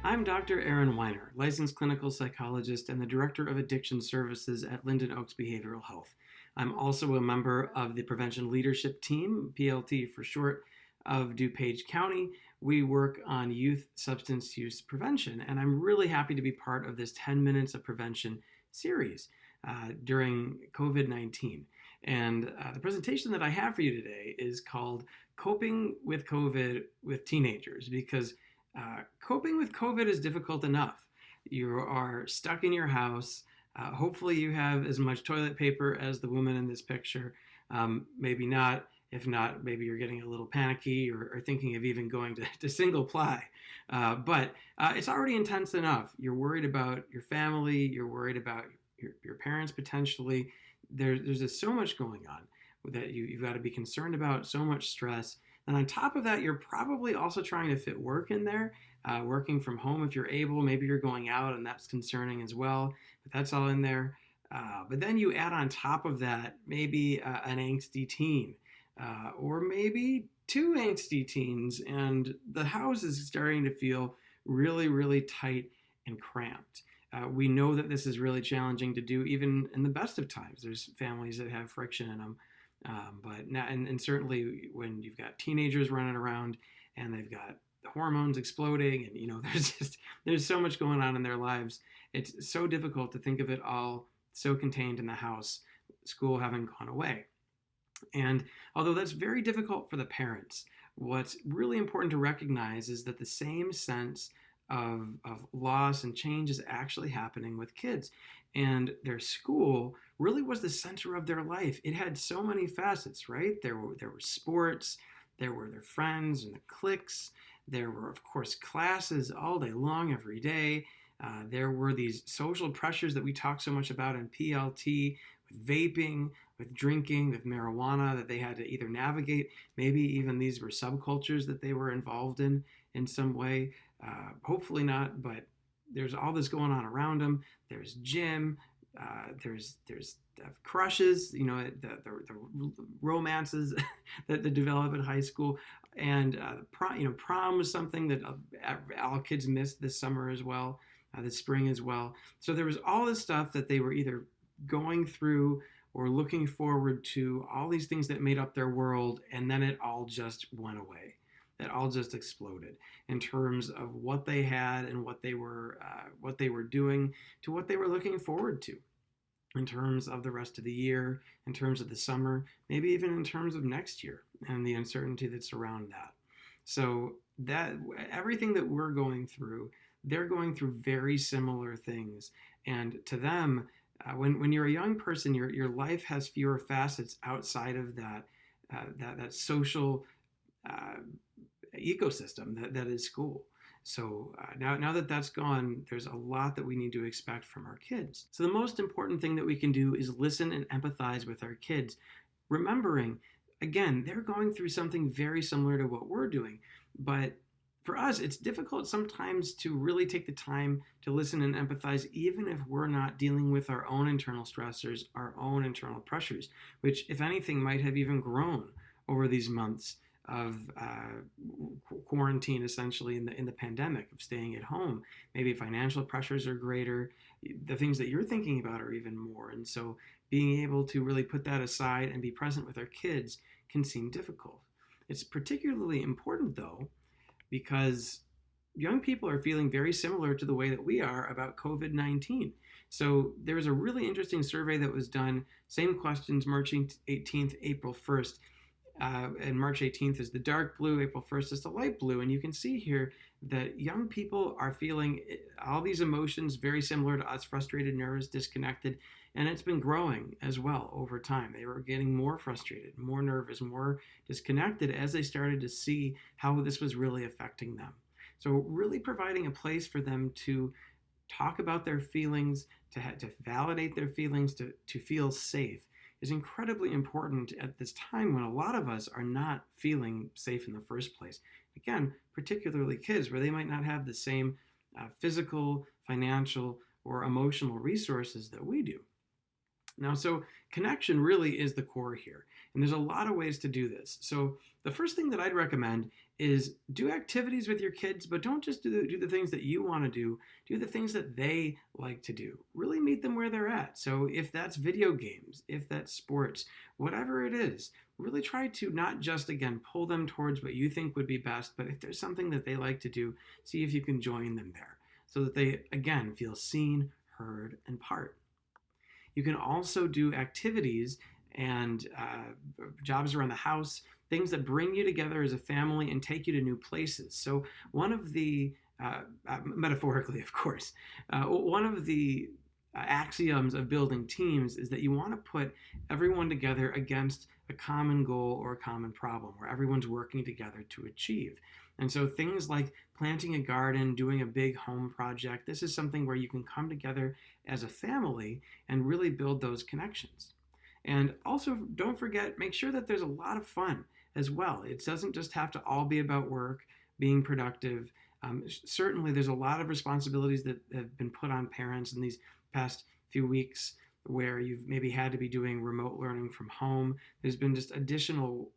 I'm Dr. Aaron Weiner, licensed clinical psychologist and the director of addiction services at Linden Oaks Behavioral Health. I'm also a member of the prevention leadership team, PLT for short, of DuPage County. We work on youth substance use prevention, and I'm really happy to be part of this 10 Minutes of Prevention series during COVID 19. And the presentation that I have for you today is called Coping with COVID with Teenagers, because coping with COVID is difficult enough. You are stuck in your house. Hopefully, you have as much toilet paper as the woman in this picture. Maybe not. If not, maybe you're getting a little panicky or thinking of even going to single ply. But it's already intense enough. You're worried about your family. You're worried about your parents potentially. There's just so much going on that you've got to be concerned about, so much stress. And on top of that, you're probably also trying to fit work in there, working from home if you're able. Maybe you're going out, and that's concerning as well. But that's all in there. But then you add on top of that maybe an angsty teen, or maybe two angsty teens, and the house is starting to feel really, really tight and cramped. We know that this is really challenging to do even in the best of times. There's families that have friction in them. But now, and certainly when you've got teenagers running around and they've got hormones exploding, and there's so much going on in their lives. It's so difficult to think of it all so contained in the house, school having gone away. And although that's very difficult for the parents, what's really important to recognize is that the same sense of loss and change is actually happening with kids. And their school really was the center of their life. It had so many facets, right? There were sports, there were their friends and the cliques, there were, of course, classes all day long, every day. There were these social pressures that we talk so much about in PLT, with vaping, with drinking, with marijuana, that they had to either navigate. Maybe even these were subcultures that they were involved in some way. Hopefully not, but there's all this going on around them. There's gym. There's crushes, the romances that develop in high school, and prom was something that all kids missed this summer as well, this spring as well. So there was all this stuff that they were either going through or looking forward to, all these things that made up their world, and then it all just went away. That all just exploded in terms of what they had and what they were doing to what they were looking forward to, in terms of the rest of the year, in terms of the summer, maybe even in terms of next year and the uncertainty that's around that. So that everything that we're going through, they're going through very similar things. And to them, when you're a young person, your life has fewer facets outside of that social ecosystem that is school. So now that that's gone, there's a lot that we need to expect from our kids. So the most important thing that we can do is listen and empathize with our kids, remembering, again, they're going through something very similar to what we're doing. But for us, it's difficult sometimes to really take the time to listen and empathize, even if we're not dealing with our own internal stressors, our own internal pressures, which, if anything, might have even grown over these months of quarantine, essentially, in the pandemic, of staying at home. Maybe financial pressures are greater. The things that you're thinking about are even more. And so being able to really put that aside and be present with our kids can seem difficult. It's particularly important, though, because young people are feeling very similar to the way that we are about COVID-19. So there was a really interesting survey that was done, same questions, March 18th, April 1st. And March 18th is the dark blue, April 1st is the light blue. And you can see here that young people are feeling all these emotions very similar to us: frustrated, nervous, disconnected. And it's been growing as well over time. They were getting more frustrated, more nervous, more disconnected as they started to see how this was really affecting them. So really providing a place for them to talk about their feelings, to validate their feelings, to feel safe, is incredibly important at this time when a lot of us are not feeling safe in the first place. Again, particularly kids, where they might not have the same physical, financial, or emotional resources that we do. Now, so connection really is the core here. And there's a lot of ways to do this. So the first thing that I'd recommend is do activities with your kids, but don't just do the things that you want to do. Do the things that they like to do. Really meet them where they're at. So if that's video games, if that's sports, whatever it is, really try to not just, again, pull them towards what you think would be best, but if there's something that they like to do, see if you can join them there so that they, again, feel seen, heard, and part. You can also do activities and jobs around the house, things that bring you together as a family and take you to new places. So one of the, metaphorically, of course, one of the axioms of building teams is that you want to put everyone together against a common goal or a common problem where everyone's working together to achieve. And so things like planting a garden, doing a big home project, this is something where you can come together as a family and really build those connections. And also, don't forget, make sure that there's a lot of fun as well. It doesn't just have to all be about work, being productive. Certainly, there's a lot of responsibilities that have been put on parents in these past few weeks where you've maybe had to be doing remote learning from home. There's been just additional,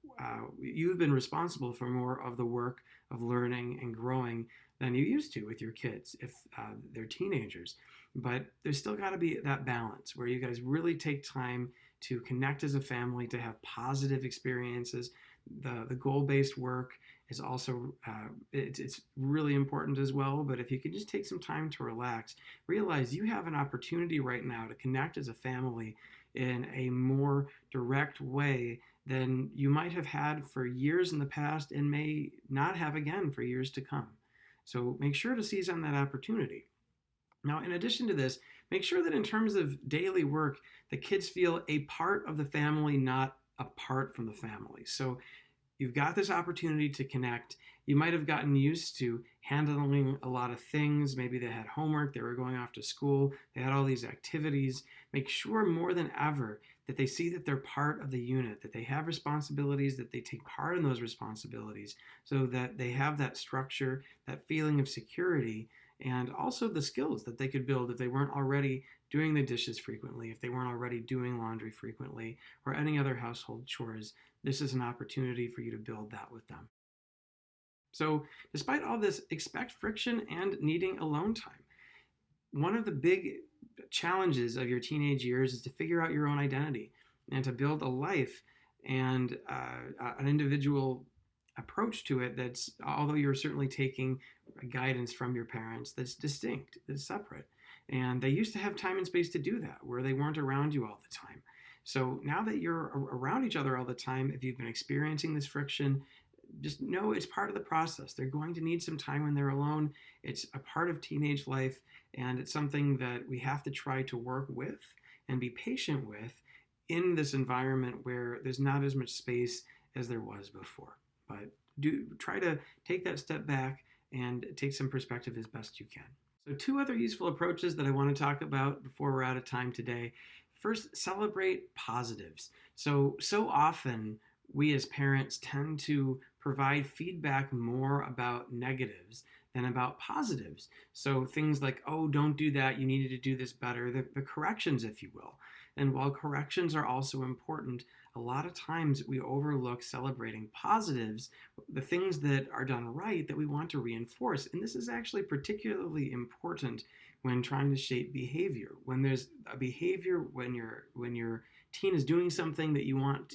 you've been responsible for more of the work of learning and growing than you used to with your kids if they're teenagers. But there's still got to be that balance where you guys really take time to connect as a family, to have positive experiences. The goal-based work is also, it's really important as well, but if you can just take some time to relax, realize you have an opportunity right now to connect as a family in a more direct way than you might have had for years in the past and may not have again for years to come. So make sure to seize on that opportunity. Now, in addition to this, make sure that in terms of daily work, the kids feel a part of the family, not apart from the family. So you've got this opportunity to connect. You might have gotten used to handling a lot of things. Maybe they had homework, they were going off to school, they had all these activities. Make sure more than ever that they see that they're part of the unit, that they have responsibilities, that they take part in those responsibilities so that they have that structure, that feeling of security, and also the skills that they could build if they weren't already doing the dishes frequently, if they weren't already doing laundry frequently, or any other household chores. This is an opportunity for you to build that with them. So despite all this, expect friction and needing alone time. One of the big challenges of your teenage years is to figure out your own identity and to build a life and an individual approach to it that's, although you're certainly taking guidance from your parents, that's distinct, that's separate. And they used to have time and space to do that, where they weren't around you all the time. So now that you're around each other all the time, if you've been experiencing this friction, just know it's part of the process. They're going to need some time when they're alone. It's a part of teenage life, and it's something that we have to try to work with and be patient with in this environment where there's not as much space as there was before. But do try to take that step back and take some perspective as best you can. So 2 other useful approaches that I want to talk about before we're out of time today. First, celebrate positives. So often we as parents tend to provide feedback more about negatives than about positives. So things like, oh, don't do that, you needed to do this better, the corrections, if you will. And while corrections are also important, a lot of times we overlook celebrating positives, the things that are done right that we want to reinforce. And this is actually particularly important when trying to shape behavior. When there's a behavior, when your teen is doing something that you want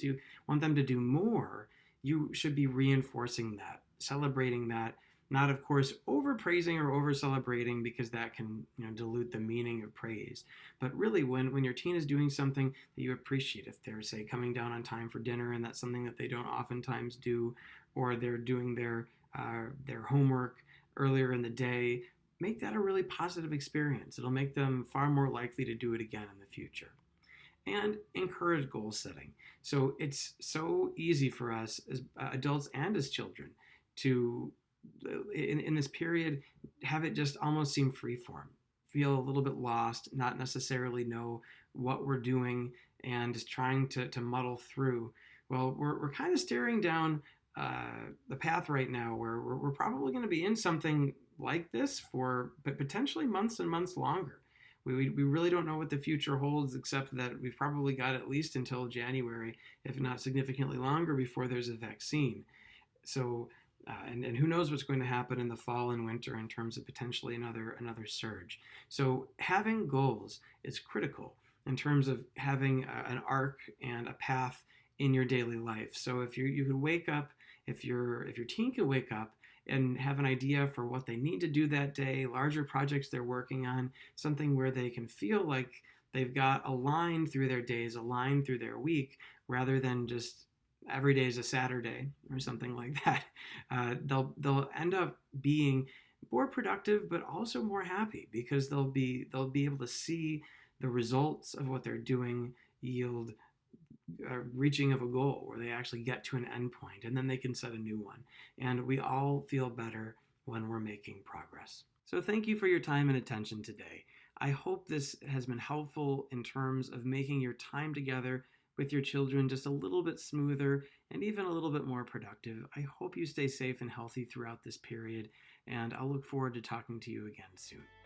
them to do more, you should be reinforcing that, celebrating that, not of course overpraising or over celebrating, because that can dilute the meaning of praise. But really when your teen is doing something that you appreciate, if they're, say, coming down on time for dinner and that's something that they don't oftentimes do, or they're doing their homework earlier in the day, make that a really positive experience. It'll make them far more likely to do it again in the future. And encourage goal setting. So it's so easy for us as adults and as children to, in this period, have it just almost seem freeform, feel a little bit lost, not necessarily know what we're doing, and just trying to muddle through. Well, we're kind of staring down the path right now where we're probably going to be in something like this for potentially months and months longer, We really don't know what the future holds, except that we've probably got at least until January, if not significantly longer, before there's a vaccine. So, and who knows what's going to happen in the fall and winter in terms of potentially another surge. So having goals is critical in terms of having an arc and a path in your daily life. So if you could wake up, if your teen could wake up and have an idea for what they need to do that day, larger projects they're working on, something where they can feel like they've got a line through their days, a line through their week, rather than just every day is a Saturday or something like that. They'll end up being more productive, but also more happy, because they'll be able to see the results of what they're doing yield reaching of a goal where they actually get to an endpoint, and then they can set a new one. And we all feel better when we're making progress. So thank you for your time and attention today. I hope this has been helpful in terms of making your time together with your children just a little bit smoother and even a little bit more productive. I hope you stay safe and healthy throughout this period, and I'll look forward to talking to you again soon.